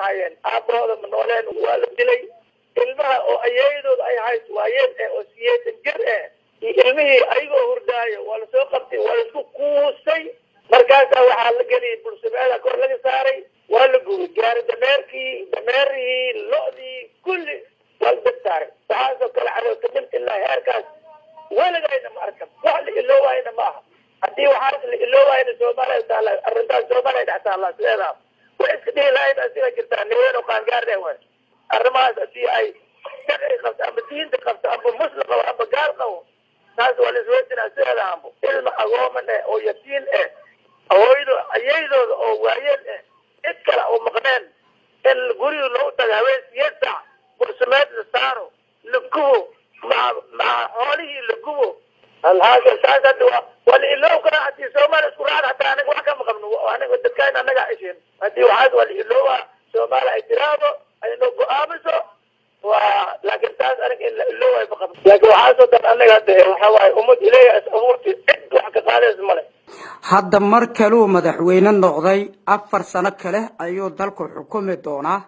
ahaayeen aabahooda ma nooleen waa la dilay ilmaha oo ayaydooda ay hays waayeen oo siyeetan jir iyo ilmihii ayagoo hurdaayo waa lasoo qabtay waa laisku kuusay markaasaa waxaa la geliyay bulshabeeda kor laga saaray waa la gubay gaari dameerihii lo'dii kulli waa la dab saaray waxaasoo kale cadowtamin ilaa heerkaas weligayna ma arkan wax la iloowaayna ma aha haddii waxaas la iloowaayna soomaaliya taala arrintaas soomaaliya dhex taallaa sideedaa way iska dhihi lahayd asiga jirtaa niween oo qaangaarde way arrimahaas hadii ay sharci qabto ama diinta qabto amba muslim qabo amba gaal qabo taas waa la isweydiinaa sideeda ambo ilma agooman oo yatiim ayaydooda oo waayeel cid kale oo maqneen in guriga loogu tago haween siyeed saac bursumeed la saaro la gubo maca xoolihii la gubo alhaasa taas hadda waa la iloow karaa haddii soomaaliya isku raacda hataa anaga wax kama qabno aniga dadkayna annagaa cisheen haddii waxaas waa la iloowa soomaaliya ay tiraahdo ay noo go-aamiso waa laakiin taas aniga in la iloowaay ma qabno laakiin waxaasoo dhan anaga hadda waxa waaye ummad ilaahay is abuurti cid wax ka qaadaysa male hadda mar kaluu madaxweyne noqday 4 sano kale ayuu dalku xukumi doonaa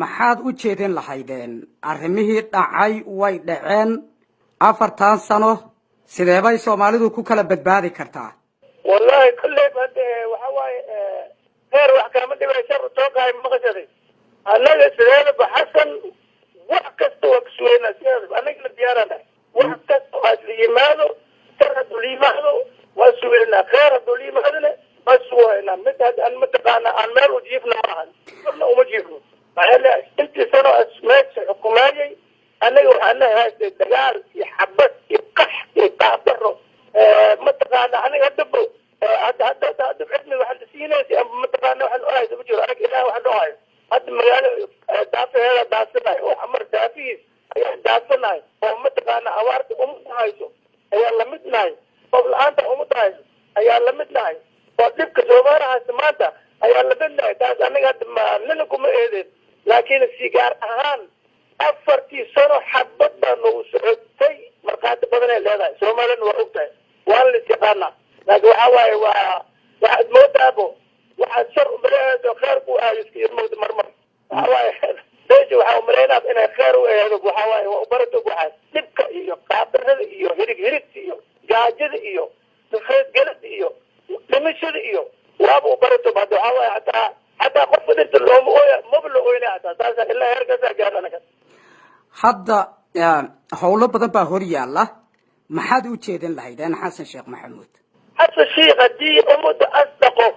maxaad u jeedin lahaydeen arrimihii dhacay way dhaceen 4 sano sidee bay Soomaalidu ku kala badbaadi kartaa wallahi kullee bad waxa waaye heer wax kama dhibay shar tooqay maqashaday anaga sideeda baxsan wax kasta oo kusweena sideeda anaga la diyaarana wax kasta oo yimaado sarad liimaado وسوينا خير دولي مهدنا مسوينا متى أن متقانا عن مال وجيفنا معهن قلنا ومجيفنا فهلا انت سنة اسمات حكومية أنا وأنا هذا الدجال يحبس يقح يقابره متقانا أنا هدبه هدب عدمي واحد سينا متقانا واحد واحد بجر أنا إله واحد واحد هذا مجال دافع هذا دافعنا وعمر دافيس دافعنا ومتقانا أوارد هايسو هي لمتنا قبل أنت أمتعي أيها لمدناي وطبك سوبارها سمانتا أيها لمدناي تاس أنا قد ما ننكم إيدين لكن السيجار أهان أفرتي سنو حبتنا نوسعتي مرقات بدنا لهذا سومالا وأوكتاي وأنا لسيقانا لكن وحاواي واحد موت أبو واحد شر مريد وخير يسكي يموت مرمر وحاواي ليش وحاو مرينا بإنا خير وحاواي وأبرتو واحد تبكى إيو قابل إيو هرق إيو gaajada iyo khayr galad iyo dhimashada iyo waaba u barato baad waxa way hatta qof inta loo mablo oyna hatta taas ilaa heerkaas gaarana hadda hawlo badan baa hor yaala maxaad u jeedin lahaydeen xasan sheekh maxamuud xasan sheekh hadii umada asdaqo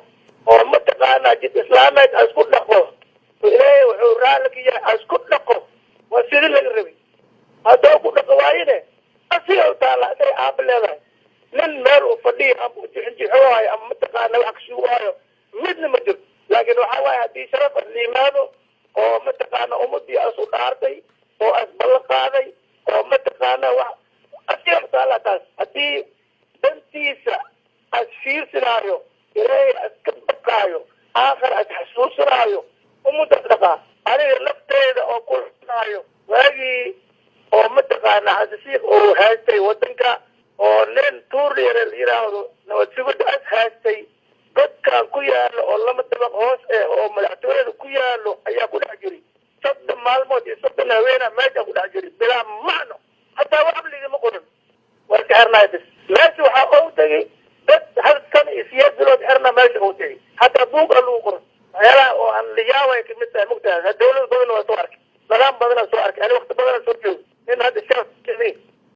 oo mataqaana jid islaameed asku dhaqo ilaahay wuxuu raalkiya asku dhaqo waa sidii laga rabay hadoo ku dhaqo waayine asiga taala ay aableedahay nin meel uu fadhiyo ama jixinjixooyo ama mataqaana wax kashuugayo midna ma jirto laakiin waxa waaye haddii sharaf liimaado oo mataqaana ummadii asu dhaartay oo asballa qaaday oo mataqaana wax asiga taala taas haddii dantiisa as fiirsinaayo ilaahay aska baqaayo aakhir as xasuusinaayo ummadda dhaqaa aniga lafteeda oo ku xunaayo waagii oo mataqaana xasasiiq oo haystay wadanka oo nin tuuriyar yiraahdo nabadgelyada as haystay dadkan ku yaalo oo lama dabaq hoos oo madaxtooyada ku yaalo ayaa ku dhex jiray 3 maalmood iyo 3 haweena meesha ku dhex jiray bilaa macno hataa wax ligama qoran waa ka xirnaa bas meesha waxaa oo tagay dad hal san iyo 8 bilood xirna meesha